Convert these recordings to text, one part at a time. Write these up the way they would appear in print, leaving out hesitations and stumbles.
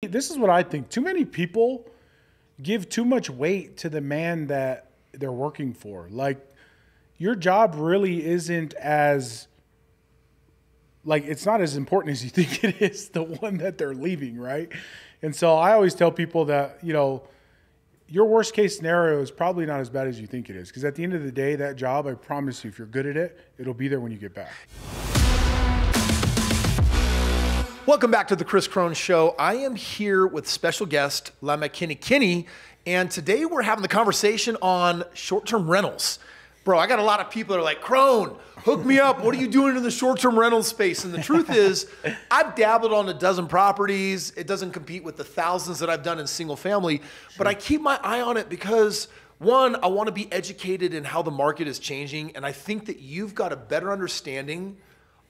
This is what I think. Too many people give too much weight to the man that they're working for. Like, your job really isn't as, like, it's not as important as you think it is, the one that they're leaving, right? And so I always tell people that, your worst case scenario is probably not as bad as you think it is. Because at the end of the day, that job, I promise you, if you're good at it, it'll be there when you get back. Welcome back to the Kris Krohn Show. I am here with special guest, Hailame Kinikini, and today we're having the conversation on short-term rentals. Bro, I got a lot of people that are like, Krohn, hook me up. What are you doing in the short-term rental space? And the truth is, I've dabbled on a dozen properties. It doesn't compete with the thousands that I've done in single family, but I keep my eye on it because, one, I want to be educated in how the market is changing, and I think that you've got a better understanding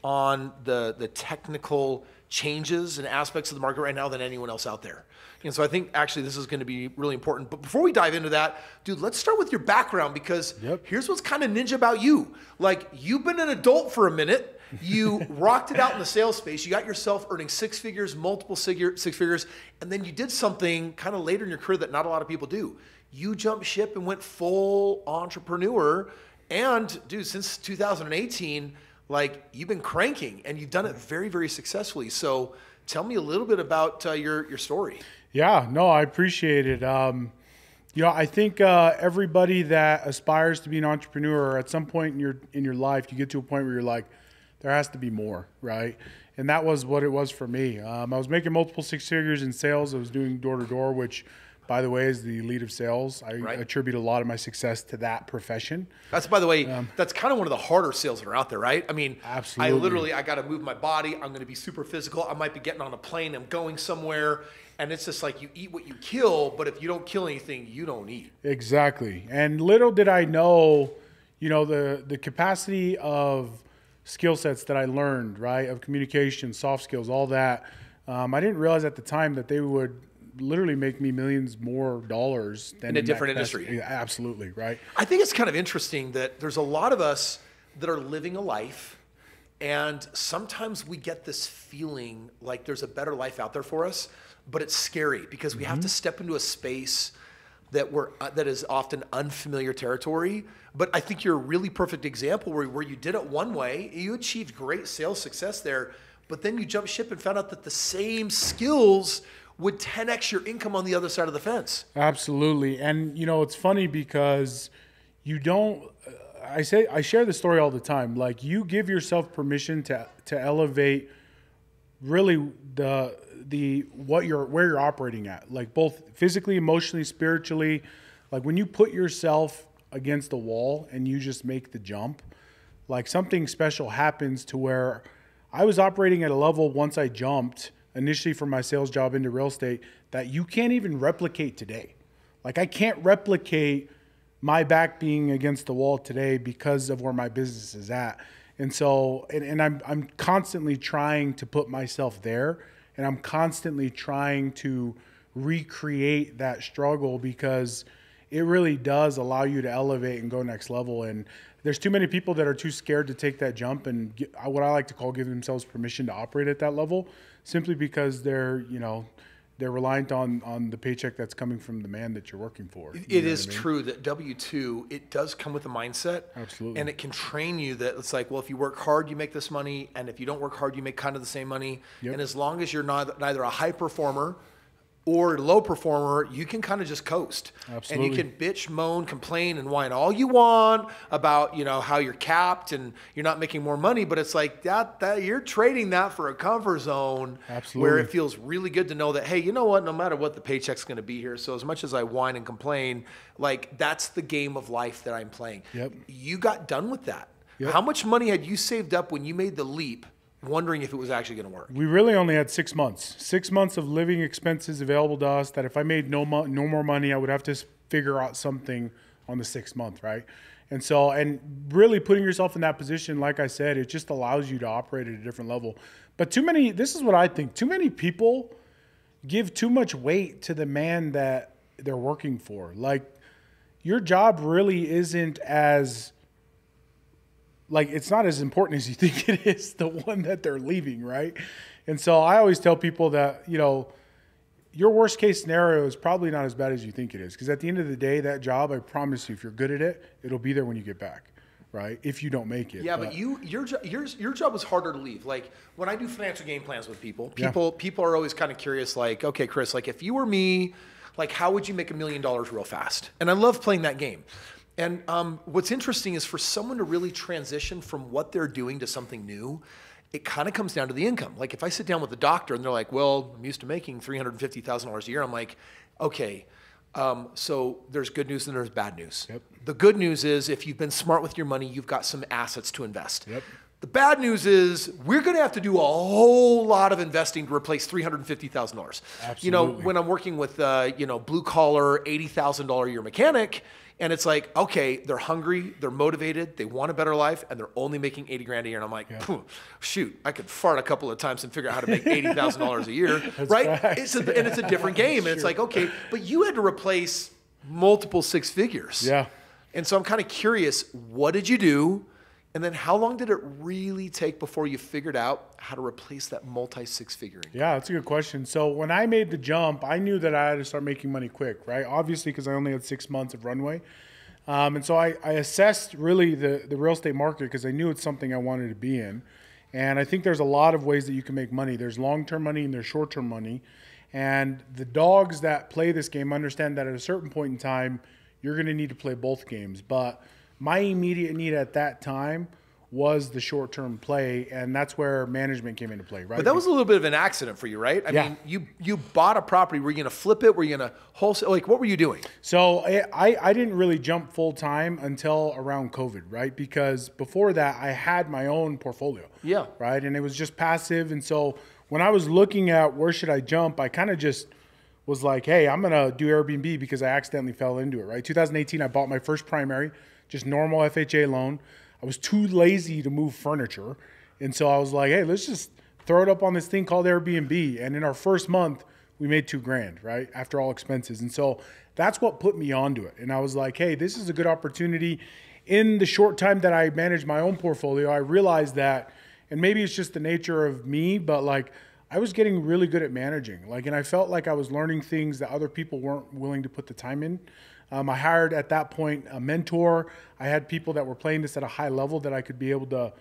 on the technical changes and aspects of the market right now than anyone else out there. And so I think actually this is going to be really important. But before we dive into that, dude, let's start with your background, because here's what's kind of ninja about you. Like, you've been an adult for a minute. You rocked it out in the sales space. You got yourself earning six figures, multiple six figures, and then you did something kind of later in your career that not a lot of people do. You jumped ship and went full entrepreneur. And dude, since 2018, like, you've been cranking and you've done it very, very successfully. So tell me a little bit about your story. Yeah, no, I appreciate it. I think everybody that aspires to be an entrepreneur, at some point in your life, you get to a point where you're like, there has to be more, right? And that was what it was for me. I was making multiple six figures in sales. I was doing door to door, which, by the way, is the elite of sales. I attribute a lot of my success to that profession. That's, by the way, that's kind of one of the harder sales that are out there, right? I mean, absolutely. I got to move my body. I'm going to be super physical. I might be getting on a plane. I'm going somewhere. And it's just like, you eat what you kill, but if you don't kill anything, you don't eat. Exactly. And little did I know, the capacity of skill sets that I learned, right, of communication, soft skills, all that. I didn't realize at the time that they would literally make me millions more dollars than in a different industry. Absolutely, right? I think it's kind of interesting that there's a lot of us that are living a life, and sometimes we get this feeling like there's a better life out there for us, but it's scary because we have to step into a space that is often unfamiliar territory. But I think you're a really perfect example where you did it one way, you achieved great sales success there, but then you jumped ship and found out that the same skills would 10x your income on the other side of the fence. Absolutely. And it's funny because I share this story all the time. Like, you give yourself permission to elevate really where you're operating at, like both physically, emotionally, spiritually. Like, when you put yourself against the wall and you just make the jump, like, something special happens to where I was operating at a level once I jumped initially from my sales job into real estate that you can't even replicate today. Like, I can't replicate my back being against the wall today because of where my business is at. And so, and I'm constantly trying to put myself there, and I'm constantly trying to recreate that struggle, because it really does allow you to elevate and go next level. And there's too many people that are too scared to take that jump and what I like to call give themselves permission to operate at that level, simply because they're reliant on the paycheck that's coming from the man that you're working for. It is true that W-2, it does come with a mindset. Absolutely. And it can train you that it's like, well, if you work hard, you make this money. And if you don't work hard, you make kind of the same money. Yep. And as long as you're neither a high performer or a low performer, you can kind of just coast. Absolutely. And you can bitch, moan, complain, and whine all you want about, how you're capped and you're not making more money. But it's like that you're trading that for a comfort zone. Absolutely. Where it feels really good to know that, hey, you know what? No matter what, the paycheck's going to be here. So as much as I whine and complain, like, that's the game of life that I'm playing. Yep. You got done with that. Yep. How much money had you saved up when you made the leap, wondering if it was actually going to work? We really only had 6 months. 6 months of living expenses available to us that if I made no more money, I would have to figure out something on the 6th month, right? And so, and really putting yourself in that position, like I said, it just allows you to operate at a different level. But this is what I think, too many people give too much weight to the man that they're working for. Like, your job really isn't as like, it's not as important as you think it is, the one that they're leaving, right? And so I always tell people that, your worst case scenario is probably not as bad as you think it is. Because at the end of the day, that job, I promise you, if you're good at it, it'll be there when you get back, right? If you don't make it. Yeah, but your job was harder to leave. Like when I do financial game plans with people are always kind of curious. Like, okay, Kris, like if you were me, like how would you make $1 million real fast? And I love playing that game. And what's interesting is for someone to really transition from what they're doing to something new, it kind of comes down to the income. Like if I sit down with a doctor and they're like, well, I'm used to making $350,000 a year. I'm like, okay, so there's good news and there's bad news. Yep. The good news is if you've been smart with your money, you've got some assets to invest. Yep. The bad news is we're going to have to do a whole lot of investing to replace $350,000. Absolutely. You know, when I'm working with, blue collar, $80,000 a year mechanic, and it's like, okay, they're hungry, they're motivated, they want a better life, and they're only making 80 grand a year. And I'm like, shoot, I could fart a couple of times and figure out how to make $80,000 a year, right? It's a different game. And it's like, okay, but you had to replace multiple six figures. Yeah. And so I'm kind of curious, what did you do? And then how long did it really take before you figured out how to replace that multi-six-figure income? Yeah, that's a good question. So when I made the jump, I knew that I had to start making money quick, right? Obviously, because I only had 6 months of runway. And so I assessed really the real estate market because I knew it's something I wanted to be in. And I think there's a lot of ways that you can make money. There's long-term money and there's short-term money. And the dogs that play this game understand that at a certain point in time, you're going to need to play both games. But my immediate need at that time was the short-term play, and that's where management came into play, right? But that was a little bit of an accident for you, right? I mean, you bought a property. Were you going to flip it? Were you going to wholesale? Like, what were you doing? So I didn't really jump full-time until around COVID, right? Because before that, I had my own portfolio. Yeah. Right? And it was just passive. And so when I was looking at where should I jump, I kind of just was like, hey, I'm going to do Airbnb because I accidentally fell into it, right? 2018, I bought my first primary, just normal FHA loan. I was too lazy to move furniture. And so I was like, hey, let's just throw it up on this thing called Airbnb. And in our first month, we made $2,000, right? After all expenses. And so that's what put me onto it. And I was like, hey, this is a good opportunity. In the short time that I managed my own portfolio, I realized that, and maybe it's just the nature of me, but like I was getting really good at managing. And I felt like I was learning things that other people weren't willing to put the time in. I hired at that point a mentor. I had people that were playing this at a high level that I could be able to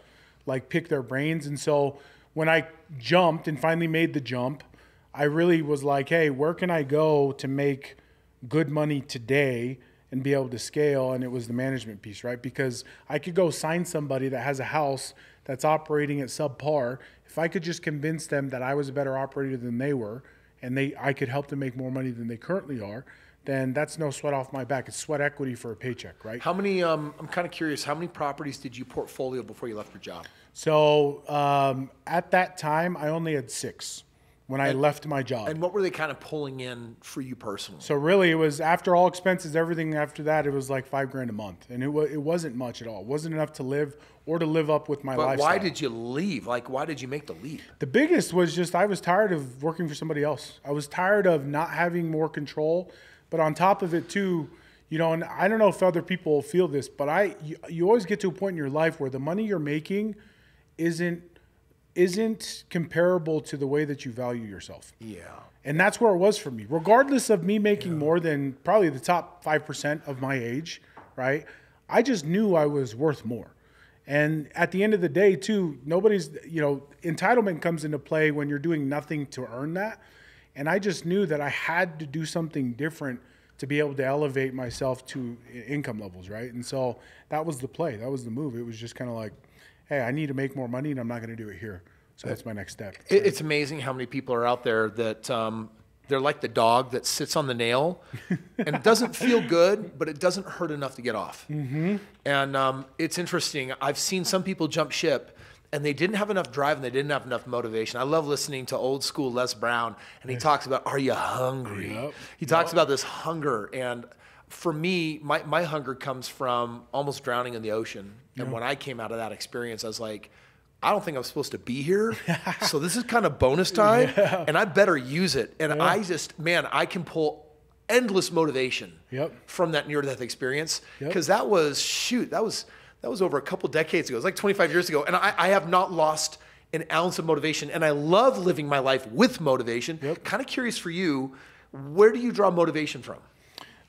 pick their brains. And so when I jumped and finally made the jump, I really was like, hey, where can I go to make good money today and be able to scale? And it was the management piece, right? Because I could go sign somebody that has a house that's operating at subpar. If I could just convince them that I was a better operator than they were, and I could help them make more money than they currently are, then that's no sweat off my back. It's sweat equity for a paycheck, right? How many, I'm kind of curious, how many properties did you portfolio before you left your job? So at that time, I only had 6 when I left my job. And what were they kind of pulling in for you personally? So really it was after all expenses, everything after that, it was like $5,000 a month. And it wasn't much at all. It wasn't enough to live or to live up with my lifestyle. But why did you leave? Like, why did you make the leap? The biggest was just I was tired of working for somebody else. I was tired of not having more control. But on top of it too, and I don't know if other people feel this, but you always get to a point in your life where the money you're making isn't comparable to the way that you value yourself. Yeah. And that's where it was for me. Regardless of me making more than probably the top 5% of my age, right? I just knew I was worth more. And at the end of the day too, entitlement comes into play when you're doing nothing to earn that. And I just knew that I had to do something different to be able to elevate myself to income levels, right? And so that was the play. That was the move. It was just kind of like, hey, I need to make more money and I'm not going to do it here. So that's my next step. It's amazing how many people are out there that they're like the dog that sits on the nail and it doesn't feel good, but it doesn't hurt enough to get off. Mm-hmm. And it's interesting. I've seen some people jump ship and they didn't have enough drive and they didn't have enough motivation. I love listening to old school Les Brown, and he talks about, are you hungry? Yep. He talks about this hunger. And for me, my hunger comes from almost drowning in the ocean. And when I came out of that experience, I was like, I don't think I'm supposed to be here. So this is kind of bonus time, and I better use it. And I can pull endless motivation from that near-death experience. Because that was over a couple decades ago. It was like 25 years ago. And I have not lost an ounce of motivation. And I love living my life with motivation. Yep. Kind of curious for you, where do you draw motivation from?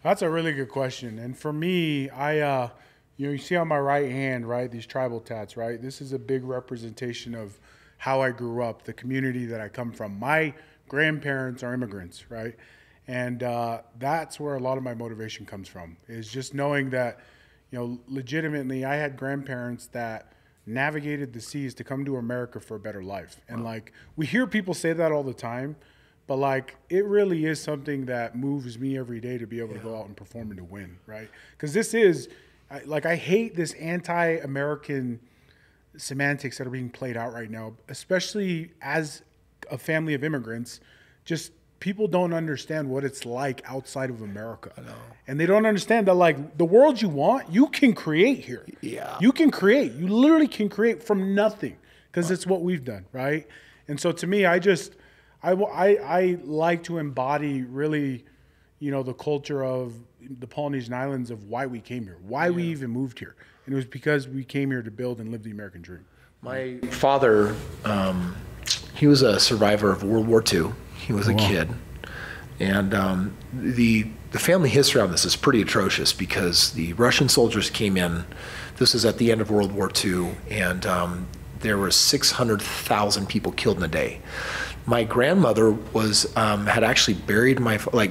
That's a really good question. And for me, you see on my right hand, right, these tribal tats, right? This is a big representation of how I grew up, the community that I come from. My grandparents are immigrants, right? And that's where a lot of my motivation comes from, is just knowing that, legitimately I had grandparents that navigated the seas to come to America for a better life. And like, we hear people say that all the time, but like, it really is something that moves me every day to be able to go out and perform and to win, right? Because this is, I hate this anti-American semantics that are being played out right now, especially as a family of immigrants. Just people don't understand what it's like outside of America. I know. And they don't understand that, like, the world you want, you can create here. Yeah. You can create. You literally can create from nothing, because it's what we've done, right? And so to me, I like to embody really, the culture of the Polynesian Islands, of why we came here, why we even moved here. And it was because we came here to build and live the American dream. My father, he was a survivor of World War II. He was a kid. And the family history on this is pretty atrocious, because the Russian soldiers came in. This is at the end of World War II, and there were 600,000 people killed in a day. My grandmother had actually buried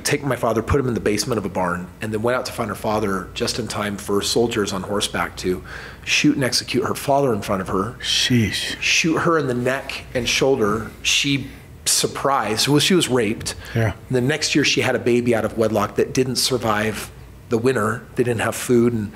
taken my father, put him in the basement of a barn, and then went out to find her father just in time for soldiers on horseback to shoot and execute her father in front of her. Sheesh. Shoot her in the neck and shoulder. She was raped. Yeah. The next year she had a baby out of wedlock that didn't survive the winter. They didn't have food,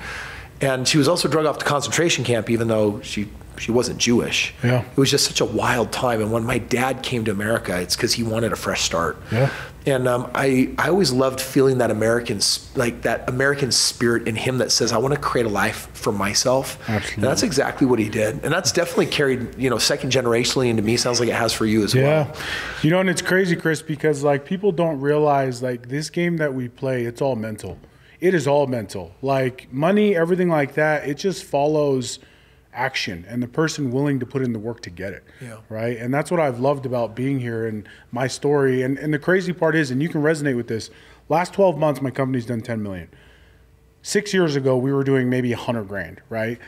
and she was also drugged off to concentration camp, even though she wasn't Jewish. Yeah. It was just such a wild time. And when my dad came to America, it's because he wanted a fresh start. Yeah. And I always loved feeling that American spirit in him that says, I want to create a life for myself. Absolutely. And that's exactly what he did. And that's definitely carried, second generationally into me. Sounds like it has for you as well. Yeah. And it's crazy, Kris, because like, people don't realize, like, this game that we play, it's all mental. It is all mental. Like, money, everything like that, it just follows action and the person willing to put in the work to get it. Yeah. Right. And that's what I've loved about being here and my story. And the crazy part is, and you can resonate with this, last 12 months, my company's done 10 million. 6 years ago, we were doing maybe 100 grand, right?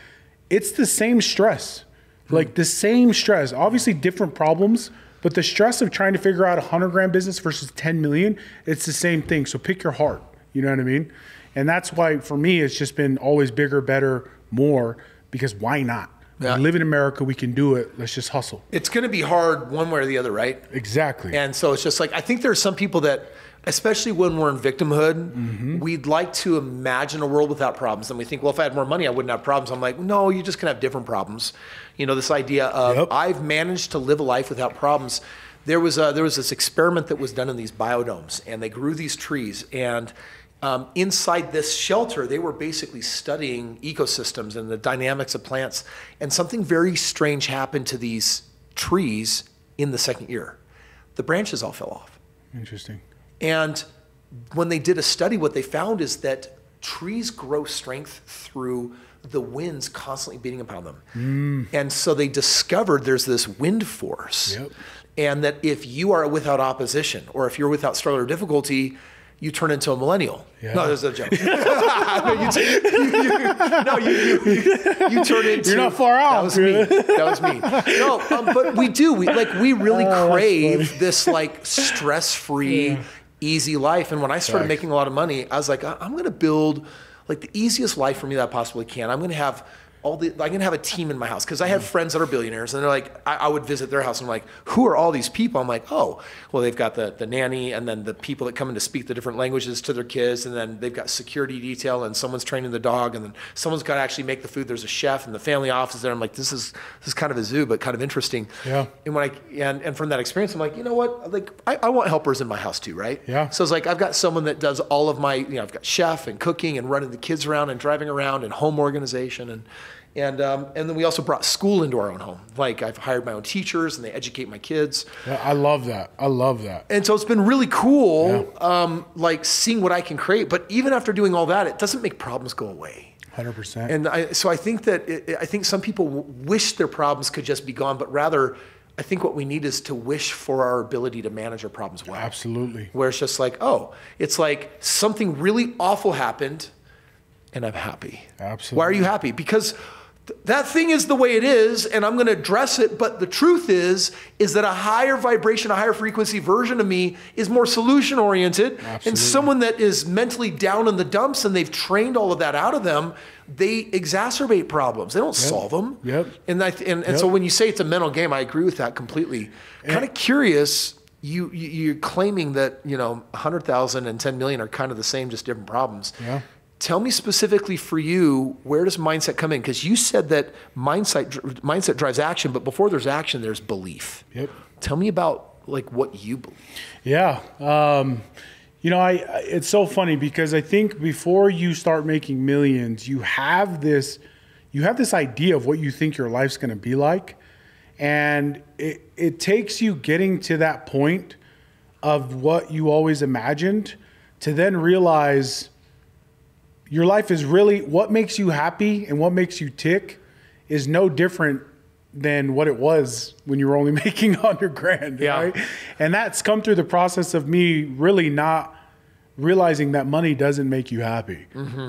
It's the same stress, like the same stress, obviously different problems, but the stress of trying to figure out 100 grand business versus 10 million, it's the same thing. So pick your heart, you know what I mean? And that's why for me, it's just been always bigger, better, more. Because why not? Yeah. We live in America, we can do it. Let's just hustle. It's going to be hard one way or the other, right? Exactly. And so it's just like, I think there are some people that, especially when we're in victimhood, we'd like to imagine a world without problems. And we think, well, if I had more money, I wouldn't have problems. I'm like, no, you're just going to have different problems. This idea of, I've managed to live a life without problems. There was this experiment that was done in these biodomes, and they grew these trees, and inside this shelter, they were basically studying ecosystems and the dynamics of plants. And something very strange happened to these trees in the second year. The branches all fell off. Interesting. And when they did a study, what they found is that trees grow strength through the winds constantly beating upon them. And so they discovered there's this wind force. And that if you are without opposition, or if you're without struggle or difficulty, you turn into a millennial. No, there's a joke. You turn into. You're not far off. That was me. No, but we do. We really crave this like stress-free, easy life. And when I started making a lot of money, I was like, I'm going to build like the easiest life for me that I possibly can. I'm going to have I'm going to have a team in my house, because I have friends that are billionaires, and they're like, I would visit their house, and I'm like, who are all these people? I'm like, oh, well, they've got the nanny, and then the people that come in to speak the different languages to their kids, and then they've got security detail, and someone's training the dog, and then someone's got to actually make the food. There's a chef, and the family office is there. I'm like, this is kind of a zoo, but kind of interesting. Yeah. And when and from that experience, I'm like, you know what? Like, I want helpers in my house too, right? Yeah. So it's like, I've got someone that does all of my, I've got chef and cooking and running the kids around and driving around and home organization and then we also brought school into our own home. Like, I've hired my own teachers, and they educate my kids. Yeah, I love that. And so it's been really cool, like seeing what I can create. But even after doing all that, it doesn't make problems go away. 100%. And so I think that I think some people wish their problems could just be gone, but rather I think what we need is to wish for our ability to manage our problems well. Absolutely. Where it's just like, it's like something really awful happened and I'm happy. Absolutely. Why are you happy? Because that thing is the way it is, and I'm going to address it. But the truth is that a higher vibration, a higher frequency version of me is more solution oriented. And someone that is mentally down in the dumps and they've trained all of that out of them, they exacerbate problems. They don't solve them. Yep. And so when you say it's a mental game, I agree with that completely. Kind of curious. You're claiming that 100,000 and 10 million are kind of the same, just different problems. Yeah. Tell me specifically for you, where does mindset come in? Because you said that mindset drives action, but before there's action, there's belief. Yep. Tell me about like what you believe. Yeah. It's so funny because I think before you start making millions, you have this idea of what you think your life's going to be like. And it takes you getting to that point of what you always imagined to then realize your life is really what makes you happy and what makes you tick is no different than what it was when you were only making 100 grand. Yeah. Right? And that's come through the process of me really not realizing that money doesn't make you happy,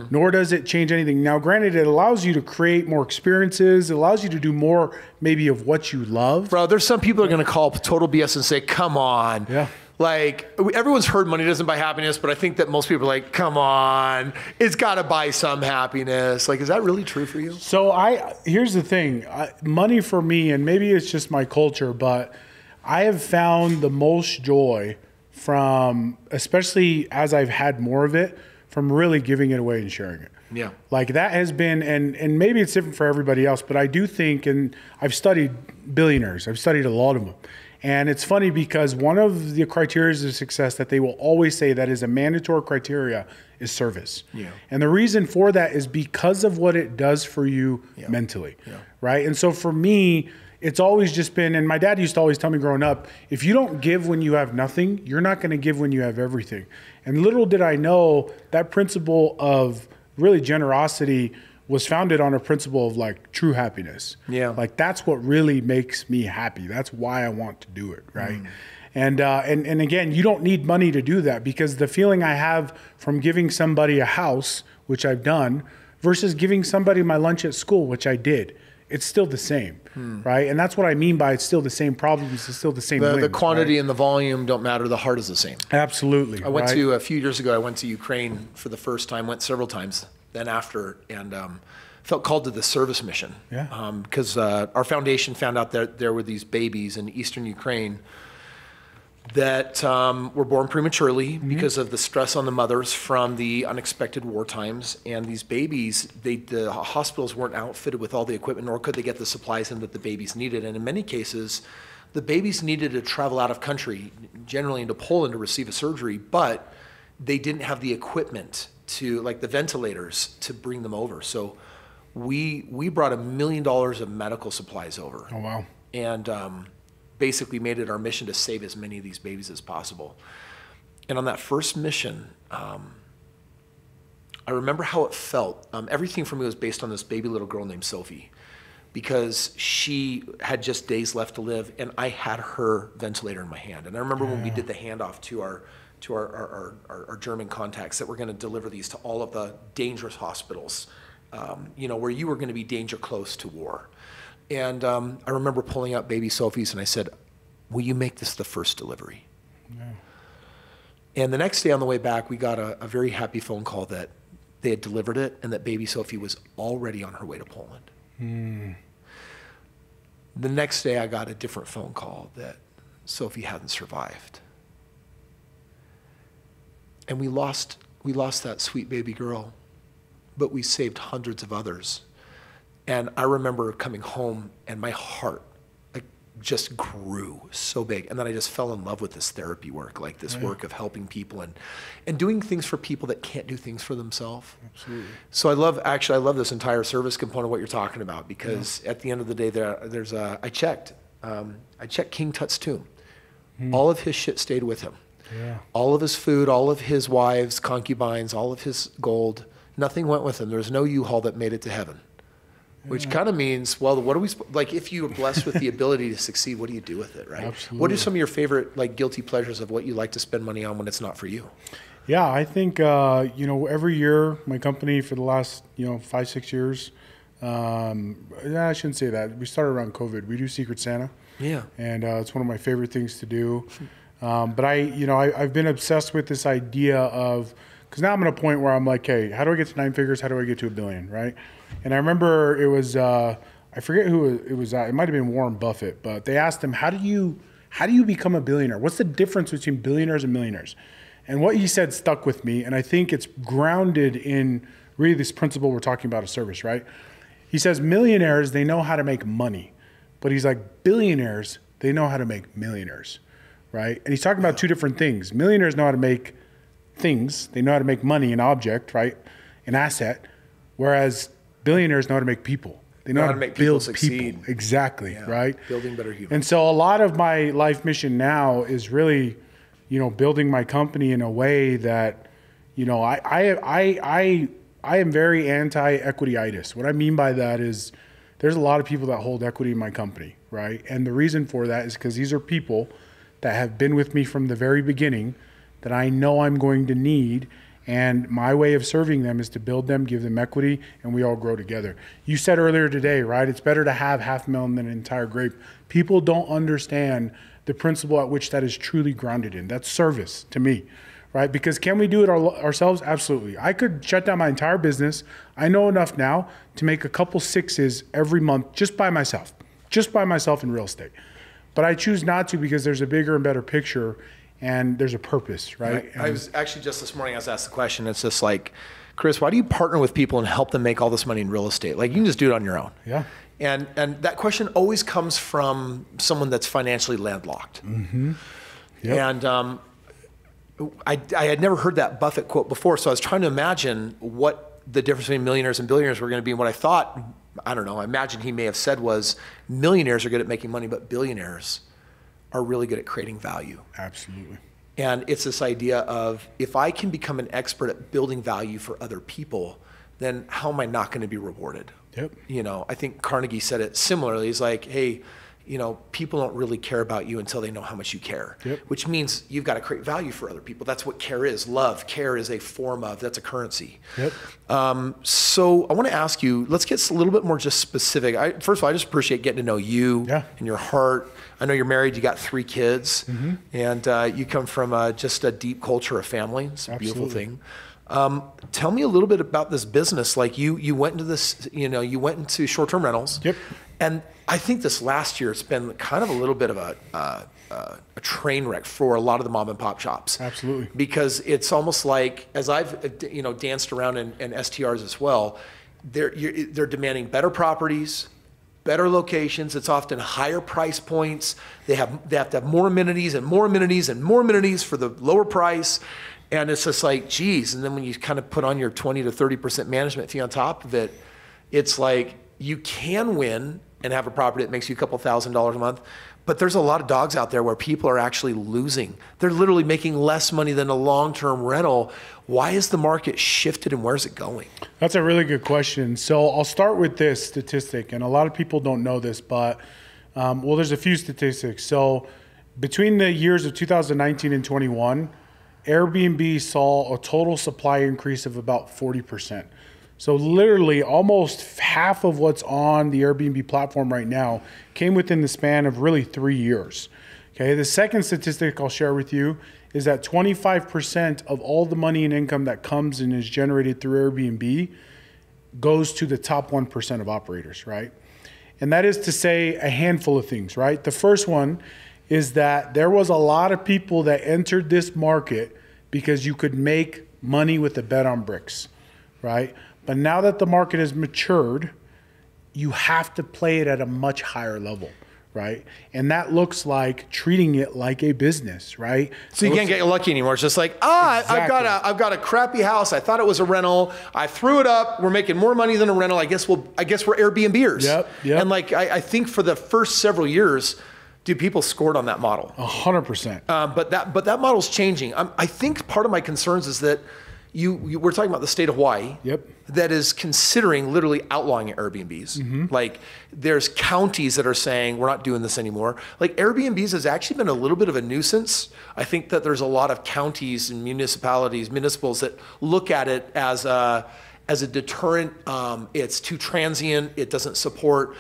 nor does it change anything. Now, granted, it allows you to create more experiences. It allows you to do more maybe of what you love. Bro, there's some people that are going to call total BS and say, come on. Yeah. Like, everyone's heard money doesn't buy happiness, but I think that most people are like, come on, it's got to buy some happiness. Like, is that really true for you? So here's the thing. Money for me, and maybe it's just my culture, but I have found the most joy from, especially as I've had more of it, from really giving it away and sharing it. Yeah. Like that has been, and maybe it's different for everybody else, but I do think, and I've studied billionaires. I've studied a lot of them. And it's funny because one of the criteria of success that they will always say that is a mandatory criteria is service. Yeah. And the reason for that is because of what it does for you mentally, right? And so for me, it's always just been, and my dad used to always tell me growing up, if you don't give when you have nothing, you're not going to give when you have everything. And little did I know that principle of really generosity was founded on a principle of like true happiness. Yeah. Like that's what really makes me happy. That's why I want to do it. Right. And again, you don't need money to do that because the feeling I have from giving somebody a house, which I've done, versus giving somebody my lunch at school, which I did, it's still the same. Right. And that's what I mean by it's still the same problems. It's still the same wins, the quantity right? and the volume don't matter. The heart is the same. Absolutely. I went to, a few years ago, I went to Ukraine for the first time, went several times. Then after, and felt called to the service mission. Yeah. Because our foundation found out that there were these babies in eastern Ukraine that were born prematurely because of the stress on the mothers from the unexpected war times. And these babies, the hospitals weren't outfitted with all the equipment, nor could they get the supplies in that the babies needed. And in many cases, the babies needed to travel out of country, generally into Poland, to receive a surgery, but they didn't have the equipment to, like the ventilators, to bring them over. So we brought $1 million of medical supplies over. Oh, wow. And basically made it our mission to save as many of these babies as possible. And on that first mission, I remember how it felt. Everything for me was based on this baby little girl named Sophie, because she had just days left to live, and I had her ventilator in my hand. And I remember when we did the handoff to our German contacts that were going to deliver these to all of the dangerous hospitals, where you were going to be danger close to war. And I remember pulling out baby Sophie's and I said, will you make this the first delivery? Yeah. And the next day on the way back, we got a very happy phone call that they had delivered it and that baby Sophie was already on her way to Poland. The next day I got a different phone call that Sophie hadn't survived. And we lost that sweet baby girl, but we saved hundreds of others. And I remember coming home and my heart just grew so big. And then I just fell in love with this therapy work, like this work of helping people and doing things for people that can't do things for themselves. Absolutely. So I love this entire service component of what you're talking about, because at the end of the day, I checked King Tut's tomb. All of his shit stayed with him. Yeah. All of his food, all of his wives, concubines, all of his gold, Nothing went with him. There was no U-Haul that made it to heaven. Which kind of means, well, what are we, like, if you are blessed with the ability to succeed, what do you do with it, right? Absolutely. What are some of your favorite, like, guilty pleasures of what you like to spend money on when it's not for you? Yeah, I think, every year, my company for the last, 5-6 years, I shouldn't say that. We started around COVID. We do Secret Santa. Yeah. And it's one of my favorite things to do. But I've been obsessed with this idea of, because now I'm at a point where I'm like, hey, how do I get to 9 figures? How do I get to $1 billion, right? And I remember it was, I forget who it was. It might have been Warren Buffett, but they asked him, how do you become a billionaire? What's the difference between billionaires and millionaires? And what he said stuck with me. And I think it's grounded in really this principle we're talking about of service, right? He says, millionaires, they know how to make money. But he's like, billionaires, they know how to make millionaires, right? And he's talking about two different things. Millionaires know how to make things. They know how to make money, an object, right? An asset. Whereas billionaires know how to make people. They know how to make build people. Exactly, right? Building better humans. And so a lot of my life mission now is really, building my company in a way that, I am very anti-equity-itis. What I mean by that is there's a lot of people that hold equity in my company, right? And the reason for that is because these are people that have been with me from the very beginning that I know I'm going to need. And my way of serving them is to build them, give them equity, and we all grow together. You said earlier today, right? It's better to have half a melon than an entire grape. People don't understand the principle at which that is truly grounded in. That's service to me, right? Because can we do it ourselves? Absolutely. I could shut down my entire business. I know enough now to make a couple sixes every month just by myself in real estate. But I choose not to because there's a bigger and better picture. And there's a purpose, right? I was actually just this morning, I was asked the question. It's just like, Kris, why do you partner with people and help them make all this money in real estate? Like, you can just do it on your own. Yeah. And that question always comes from someone that's financially landlocked. Mm-hmm. Yep. And I had never heard that Buffett quote before, so I was trying to imagine what the difference between millionaires and billionaires were going to be. And what I thought, I don't know, I imagine he may have said was, millionaires are good at making money, but billionaires are really good at creating value. Absolutely. And it's this idea of, if I can become an expert at building value for other people, then how am I not going to be rewarded? Yep. I think Carnegie said it similarly. He's like, hey, people don't really care about you until they know how much you care, yep. Which means you've got to create value for other people. That's what care is. Love. Care is a form of, that's a currency. Yep. So I want to ask you, let's get a little bit more just specific. First of all, I just appreciate getting to know you and your heart. I know you're married, you got 3 kids, and you come from just a deep culture of family. It's a beautiful thing. Tell me a little bit about this business. Like you went into this, you went into short-term rentals. Yep. And I think this last year, it's been kind of a little bit of a train wreck for a lot of the mom and pop shops. Absolutely. Because it's almost like, as I've danced around in STRs as well, they're demanding better properties, better locations. It's often higher price points. They have to have more amenities and more amenities and more amenities for the lower price. And it's just like, geez. And then when you kind of put on your 20 to 30% management fee on top of it, it's like you can win and have a property that makes you a couple $1,000s a month. But there's a lot of dogs out there where people are actually losing. They're literally making less money than a long-term rental. Why is the market shifted and where's it going? That's a really good question. So I'll start with this statistic, and a lot of people don't know this, but there's a few statistics. So between the years of 2019 and 21, Airbnb saw a total supply increase of about 40%. So literally almost half of what's on the Airbnb platform right now came within the span of really 3 years. Okay, the second statistic I'll share with you is that 25% of all the money and income that comes and is generated through Airbnb goes to the top 1% of operators, right? And that is to say a handful of things, right? The first one is that there was a lot of people that entered this market because you could make money with a bet on bricks, right? But now that the market has matured, you have to play it at a much higher level, right? And that looks like treating it like a business, right? So you can't get lucky anymore. It's just like, exactly. I've got a crappy house. I thought it was a rental. I threw it up. We're making more money than a rental. I guess we're Airbnb'ers. Yep. And like I think for the first several years, dude, people scored on that model. 100%. But that model's changing. I think part of my concerns is that, we're talking about the state of Hawaii. Yep. That is considering literally outlawing Airbnbs. Like there's counties that are saying we're not doing this anymore. Like Airbnbs has actually been a little bit of a nuisance. I think that there's a lot of counties and municipals that look at it as a deterrent. It's too transient. It doesn't support,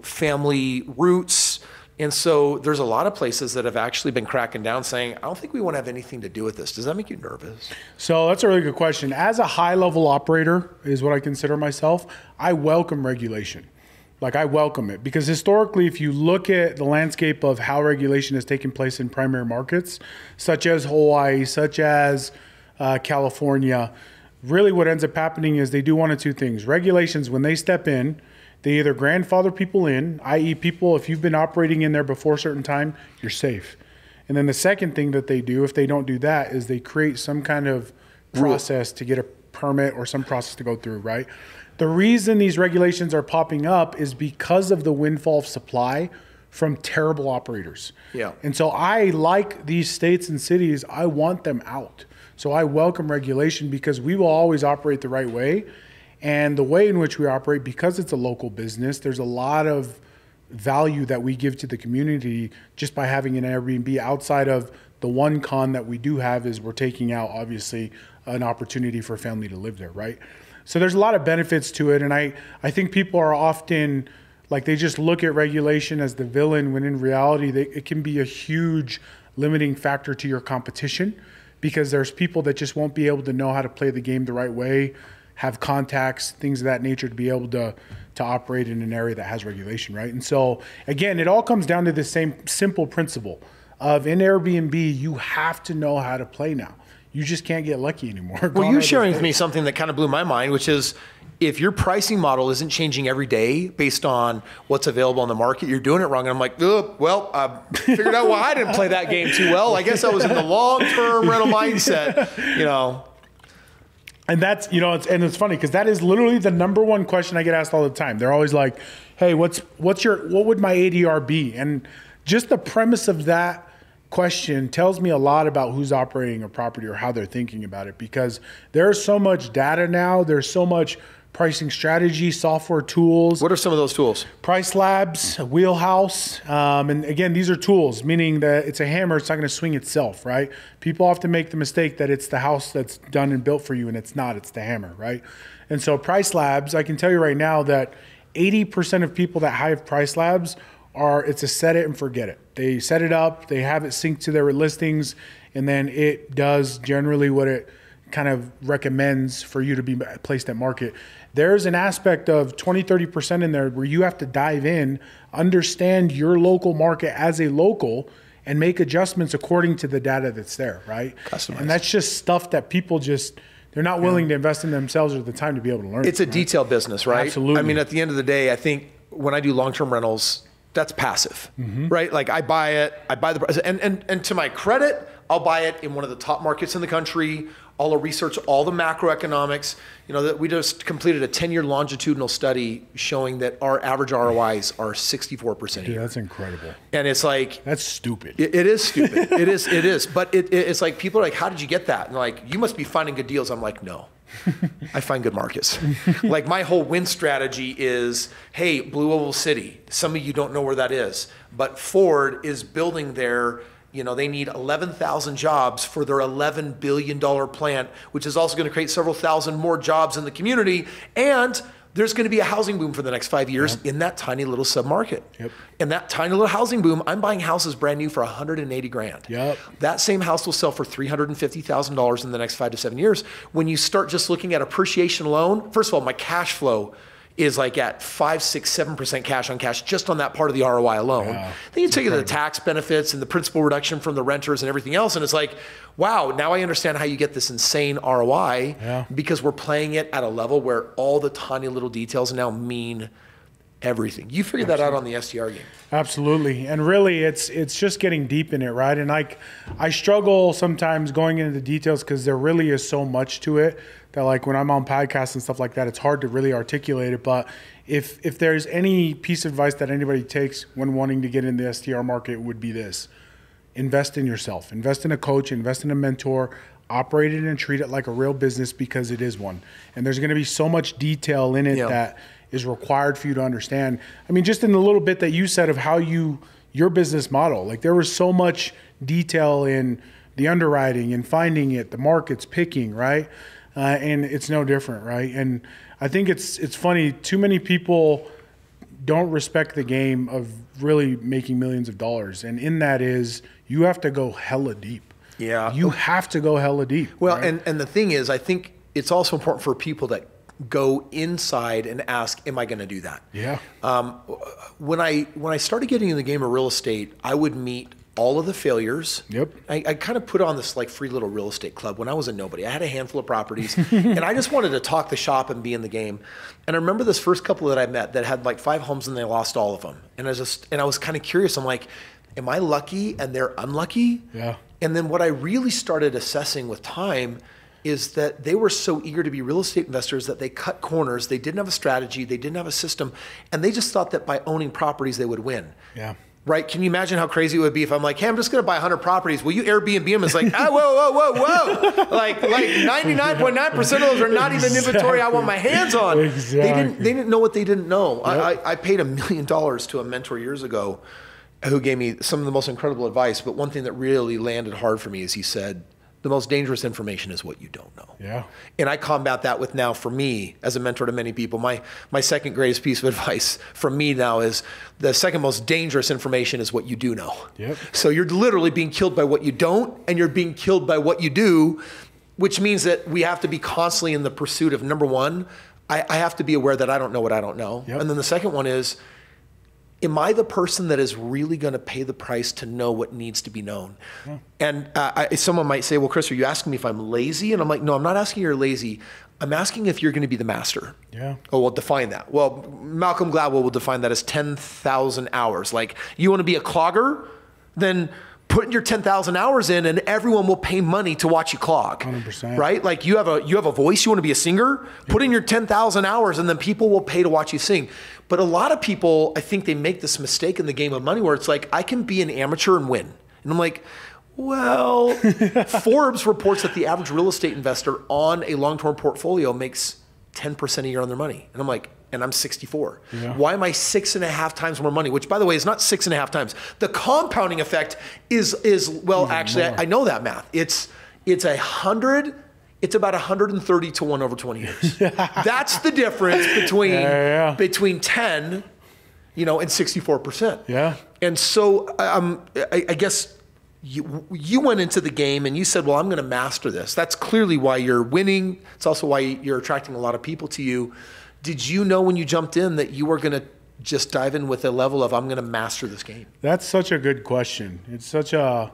family roots. And so there's a lot of places that have actually been cracking down saying, I don't think we want to have anything to do with this. Does that make you nervous? So that's a really good question. As a high level operator is what I consider myself, I welcome regulation. Like I welcome it because historically, if you look at the landscape of how regulation has taken place in primary markets, such as Hawaii, such as California, really what ends up happening is they do one of two things. Regulations, when they step in, they either grandfather people in, i.e. people, if you've been operating in there before a certain time, you're safe. And then the second thing that they do, if they don't do that, is they create some kind of process to get a permit or some process to go through, right? The reason these regulations are popping up is because of the windfall of supply from terrible operators. Yeah. And so I like these states and cities, I want them out. So I welcome regulation because we will always operate the right way. And the way in which we operate, because it's a local business, there's a lot of value that we give to the community just by having an Airbnb outside of the one con that we do have is we're taking out, obviously, an opportunity for a family to live there, right? So there's a lot of benefits to it. And I think people are often, like they just look at regulation as the villain when in reality, it can be a huge limiting factor to your competition because there's people that just won't be able to know how to play the game the right way, have contacts, things of that nature to be able to operate in an area that has regulation, right? And so, again, it all comes down to the same simple principle of in Airbnb, you have to know how to play now. You just can't get lucky anymore. Well, you're sharing with me something that kind of blew my mind, which is if your pricing model isn't changing every day based on what's available on the market, you're doing it wrong. And I'm like, well, I figured out why I didn't play that game too well. I guess I was in the long-term rental mindset, And that's, it's funny because that is literally the number one question I get asked all the time. They're always like, hey, what would my ADR be? And just the premise of that question tells me a lot about who's operating a property or how they're thinking about it because there's so much data now. There's so much pricing strategy, software tools. What are some of those tools? Price Labs, Wheelhouse. And again, these are tools, meaning that it's a hammer. It's not going to swing itself, right? People often make the mistake that it's the house that's done and built for you, and it's not. It's the hammer, right? And so Price Labs, I can tell you right now that 80% of people that have Price Labs it's a set it and forget it. They set it up, they have it synced to their listings, and then it does generally what it kind of recommends for you to be placed at market. There's an aspect of 20, 30% in there where you have to dive in, understand your local market as a local, and make adjustments according to the data that's there, right? Customize. And that's just stuff that people they're not willing to invest in themselves or the time to be able to learn. It's a detail business, right? Absolutely. I mean, at the end of the day, I think when I do long-term rentals, that's passive, right? Like I buy the, and to my credit, I'll buy it in one of the top markets in the country. I'll research all the macroeconomics. That we just completed a 10-year longitudinal study showing that our average ROIs are 64% a year. Dude, that's incredible. And it's like... That's stupid. It is stupid. It is. But it's like, people are like, how did you get that? And like, you must be finding good deals. I'm like, no. I find good markets. Like my whole win strategy is, hey, Blue Oval City. Some of you don't know where that is, but Ford is building their, they need 11,000 jobs for their $11 billion plant, which is also going to create several thousand more jobs in the community. And there's going to be a housing boom for the next 5 years in that tiny little submarket. Yep. And that tiny little housing boom, I'm buying houses brand new for $180,000. Yep. That same house will sell for $350,000 in the next 5 to 7 years. When you start just looking at appreciation alone, first of all, my cash flow is like at 5, 6, 7% cash on cash just on that part of the ROI alone. Wow. Then you take the tax benefits and the principal reduction from the renters and everything else, and it's like, wow, now I understand how you get this insane ROI because we're playing it at a level where all the tiny little details now mean everything. You figured that out on the STR game. Absolutely. And really it's just getting deep in it, right? And I struggle sometimes going into the details because there really is so much to it that like when I'm on podcasts and stuff like that, it's hard to really articulate it. But if there's any piece of advice that anybody takes when wanting to get in the STR market, it would be this: invest in yourself, invest in a coach, invest in a mentor, operate it and treat it like a real business because it is one. And there's going to be so much detail in it that is required for you to understand. I mean, just in the little bit that you said of how your business model, like there was so much detail in the underwriting and finding it, the markets picking, right? And it's no different, right? And I think it's funny, too many people don't respect the game of really making millions of dollars. And in that is, you have to go hella deep. Yeah. You have to go hella deep. Well, right? and the thing is, I think it's also important for people that go inside and ask, am I going to do that? Yeah. When I started getting in the game of real estate, I would meet all of the failures. Yep. I kind of put on this like free little real estate club when I was a nobody. I had a handful of properties and I just wanted to talk the shop and be in the game. And I remember this first couple that I met that had like 5 homes and they lost all of them. And I was kind of curious. I'm like, am I lucky and they're unlucky? Yeah. And then what I really started assessing with time is that they were so eager to be real estate investors that they cut corners. They didn't have a strategy. They didn't have a system. And they just thought that by owning properties, they would win. Yeah. Right? Can you imagine how crazy it would be if I'm like, hey, I'm just going to buy 100 properties. Will you Airbnb them? It's like, whoa. Like 99.9% of those are not even inventory I want my hands on. Exactly. They didn't know what they didn't know. Yep. I paid $1 million to a mentor years ago who gave me some of the most incredible advice. But one thing that really landed hard for me is he said, the most dangerous information is what you don't know. Yeah. And I combat that with now, for me, as a mentor to many people, my second greatest piece of advice from me now is the second most dangerous information is what you do know. Yep. So you're literally being killed by what you don't, and you're being killed by what you do, which means that we have to be constantly in the pursuit of, number one, I have to be aware that I don't know what I don't know. Yep. And then the second one is, am I the person that is really going to pay the price to know what needs to be known? Yeah. And someone might say, well, Kris, are you asking me if I'm lazy? And I'm like, no, I'm not asking you're lazy. I'm asking if you're going to be the master. Yeah. Oh, well, define that. Well, Malcolm Gladwell will define that as 10,000 hours. Like, you want to be a clogger? Then put your 10,000 hours in and everyone will pay money to watch you clog. 100%. Right? Like you have a voice, you want to be a singer? Put in your 10,000 hours and then people will pay to watch you sing. But a lot of people, I think they make this mistake in the game of money where it's like, I can be an amateur and win. And I'm like, well, Forbes reports that the average real estate investor on a long-term portfolio makes 10% a year on their money. And I'm like, and I'm 64. Yeah. Why am I 6.5 times more money? Which, by the way, is not 6.5 times. The compounding effect is well, even actually, I know that math. It's about 130 to 1 over 20 years. That's the difference between 10, and 64%. Yeah. And so I guess you went into the game and you said, well, I'm going to master this. That's clearly why you're winning. It's also why you're attracting a lot of people to you. Did you know when you jumped in that you were going to just dive in with a level of, I'm going to master this game? That's such a good question. It's such a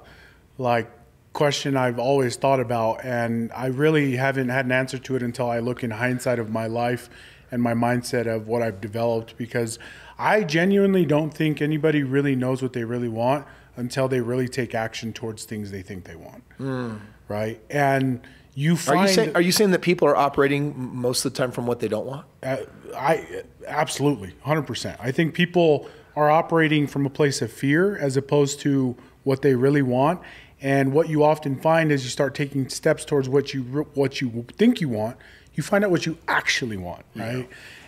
question I've always thought about, and I really haven't had an answer to it until I look in hindsight of my life and my mindset of what I've developed, because I genuinely don't think anybody really knows what they really want until they really take action towards things they think they want. Right? And you find... Are you saying that people are operating most of the time from what they don't want? I absolutely, 100%. I think people are operating from a place of fear as opposed to what they really want. And what you often find is you start taking steps towards what you think you want, you find out what you actually want, right? Yeah.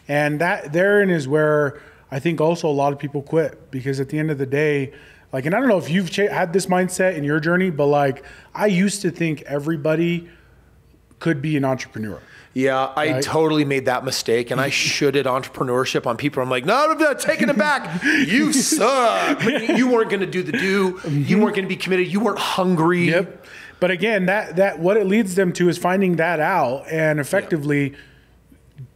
And that therein is where I think also a lot of people quit, because at the end of the day, and I don't know if you've had this mindset in your journey, but I used to think everybody could be an entrepreneur. Yeah, I totally made that mistake, and I shoulded entrepreneurship on people. I'm like, no, I'm taking it back. You suck. But you weren't going to do the do. You weren't going to be committed. You weren't hungry. Yep. But again, that what it leads them to is finding that out and effectively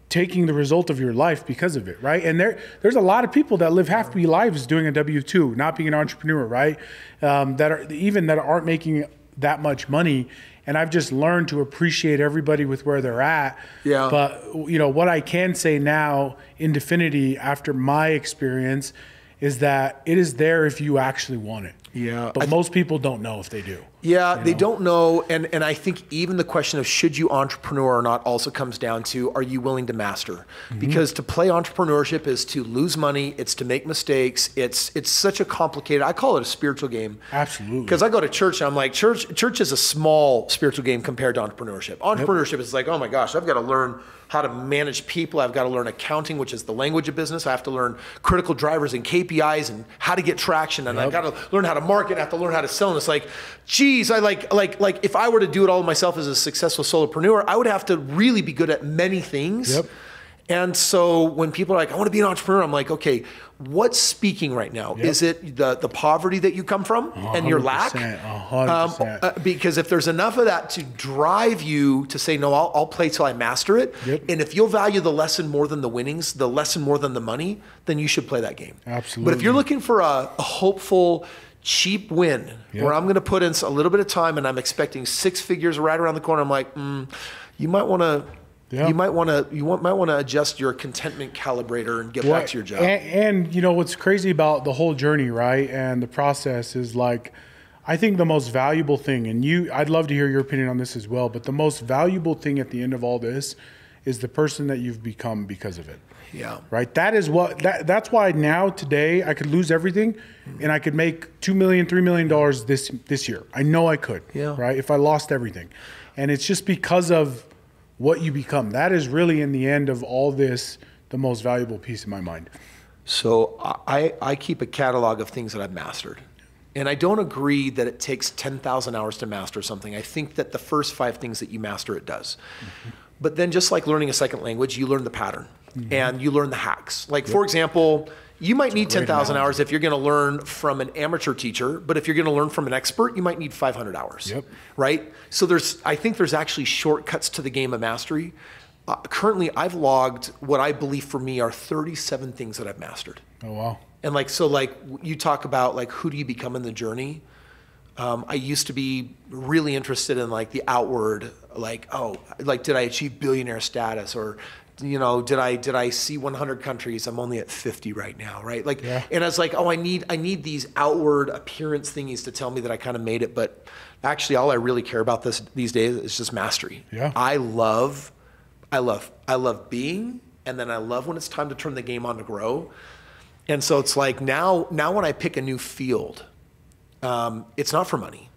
taking the result of your life because of it, right? And there's a lot of people that live happy lives doing a W-2, not being an entrepreneur, right? That aren't making that much money. And I've just learned to appreciate everybody with where they're at. Yeah. But what I can say now in Definity after my experience is that it is there if you actually want it. Yeah. But most people don't know if they do. Yeah, they don't know. And I think even the question of should you entrepreneur or not also comes down to, are you willing to master? Because to play entrepreneurship is to lose money. It's to make mistakes. It's such a complicated, I call it a spiritual game. Absolutely. Because I go to church and I'm like, church is a small spiritual game compared to entrepreneurship. Entrepreneurship is like, oh my gosh, I've got to learn how to manage people. I've got to learn accounting, which is the language of business. I have to learn critical drivers and KPIs and how to get traction. And I've got to learn how to market. I have to learn how to sell. And it's like, geez, I like if I were to do it all myself as a successful solopreneur, I would have to really be good at many things. Yep. And so when people are like, I want to be an entrepreneur, I'm like, okay, what's speaking right now? Yep. Is it the poverty that you come from and your lack? 100%. Because if there's enough of that to drive you to say, no, I'll play till I master it. Yep. And if you'll value the lesson more than the winnings, the lesson more than the money, then you should play that game. Absolutely. But if you're looking for a hopeful, cheap win, where I'm going to put in a little bit of time and I'm expecting 6 figures right around the corner, I'm like, you might want to. Yeah. You might want to adjust your contentment calibrator and get back to your job. And you know what's crazy about the whole journey, right? And the process is like, I think the most valuable thing, and I'd love to hear your opinion on this as well, but the most valuable thing at the end of all this is the person that you've become because of it. Yeah. Right. That's why now today I could lose everything and I could make $2 million, $3 million this year. I know I could. Yeah. Right. If I lost everything, and it's just because of what you become. That is really, in the end of all this, the most valuable piece in my mind. So I keep a catalog of things that I've mastered. And I don't agree that it takes 10,000 hours to master something. I think that the first 5 things that you master, it does. But then just like learning a second language, you learn the pattern and you learn the hacks. Like, for example, you might need 10,000 hours if you're going to learn from an amateur teacher, but if you're going to learn from an expert, you might need 500 hours, right? So I think there's actually shortcuts to the game of mastery. Currently, I've logged what I believe for me are 37 things that I've mastered. Oh, wow. And so you talk about like, who do you become in the journey? I used to be really interested in like the outward, like, did I achieve billionaire status, or did I see 100 countries? I'm only at 50 right now, right? And I was like, I need these outward appearance thingies to tell me that I kind of made it. But actually, all I really care about these days is just mastery. Yeah. I love being, and then I love when it's time to turn the game on to grow. And so it's like now when I pick a new field, it's not for money,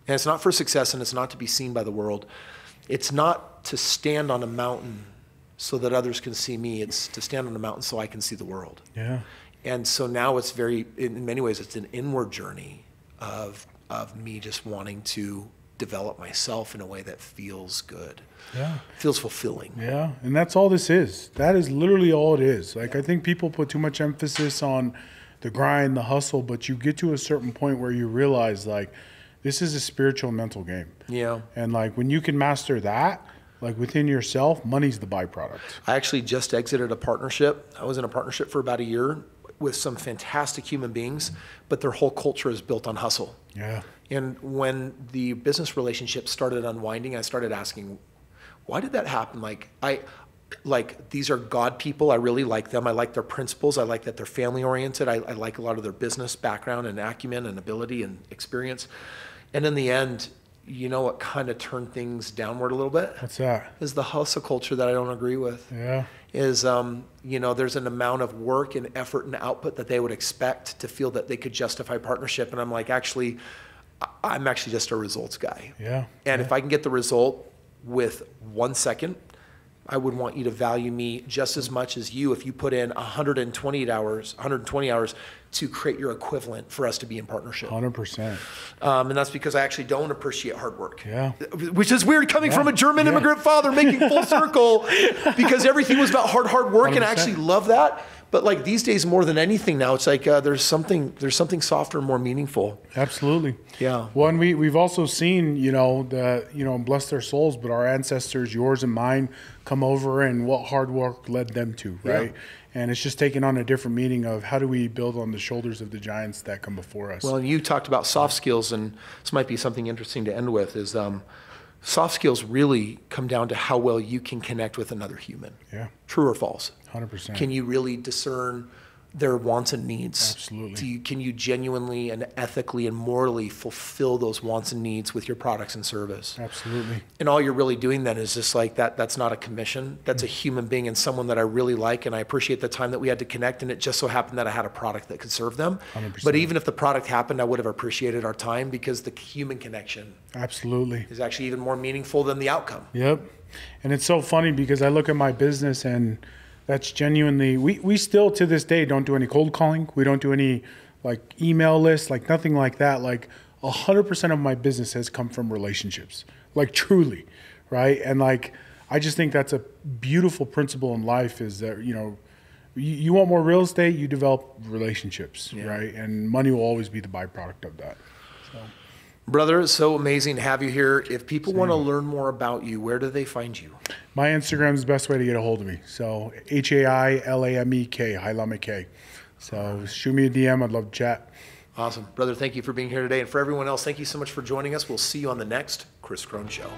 and it's not for success, and it's not to be seen by the world. It's not to stand on a mountain so that others can see me. It's to stand on a mountain so I can see the world. Yeah. And so now it's in many ways, it's an inward journey of me just wanting to develop myself in a way that feels good. Yeah. Feels fulfilling. Yeah. And that's all this is. That is literally all it is. Like, I think people put too much emphasis on the grind, the hustle, but you get to a certain point where you realize, like, this is a spiritual mental game. Yeah. And like, when you can master that, like within yourself, money's the byproduct. I actually just exited a partnership. I was in a partnership for about a year with some fantastic human beings, but their whole culture is built on hustle. Yeah. And when the business relationship started unwinding, I started asking, why did that happen? These are God people. I really like them. I like their principles. I like that they're family oriented. I like a lot of their business background and acumen and ability and experience. And in the end, you know what kind of turned things downward a little bit? What's that? Is the hustle culture that I don't agree with. Yeah. Is, there's an amount of work and effort and output that they would expect to feel that they could justify partnership. And I'm like, I'm actually just a results guy. Yeah. And if I can get the result with 1 second, I would want you to value me just as much as if you put in 120 hours to create your equivalent for us to be in partnership. 100%. And that's because I actually don't appreciate hard work. Yeah. Which is weird coming from a German immigrant father, making full circle, because everything was about hard work, 100%. And I actually love that. But like these days, more than anything now, it's like there's something softer and more meaningful. Absolutely. Yeah. Well, and we've also seen, bless their souls, but our ancestors, yours and mine, come over and what hard work led them to, right? Yeah. And it's just taken on a different meaning of how do we build on the shoulders of the giants that come before us. Well, and you talked about soft skills, and this might be something interesting to end with, is soft skills really come down to how well you can connect with another human. Yeah. True or false? 100%. Can you really discern their wants and needs? Absolutely. Can you genuinely and ethically and morally fulfill those wants and needs with your products and service? Absolutely. And all you're really doing then is just like that. That's not a commission. That's a human being and someone that I really like. And I appreciate the time that we had to connect. And it just so happened that I had a product that could serve them. 100%. But even if the product happened, I would have appreciated our time because the human connection Absolutely is actually even more meaningful than the outcome. Yep. And it's so funny because I look at my business and that's genuinely, we still to this day don't do any cold calling. We don't do any like email lists, like nothing like that. Like 100% of my business has come from relationships, like truly, right? And like, I just think that's a beautiful principle in life is that, you know, you want more real estate, you develop relationships, right? And money will always be the byproduct of that. So. Brother, it's so amazing to have you here. If people want to learn more about you, where do they find you? My Instagram is the best way to get a hold of me. So Hailamek, Hailame K. So shoot me a DM. I'd love to chat. Awesome. Brother, thank you for being here today. And for everyone else, thank you so much for joining us. We'll see you on the next Kris Krohn Show.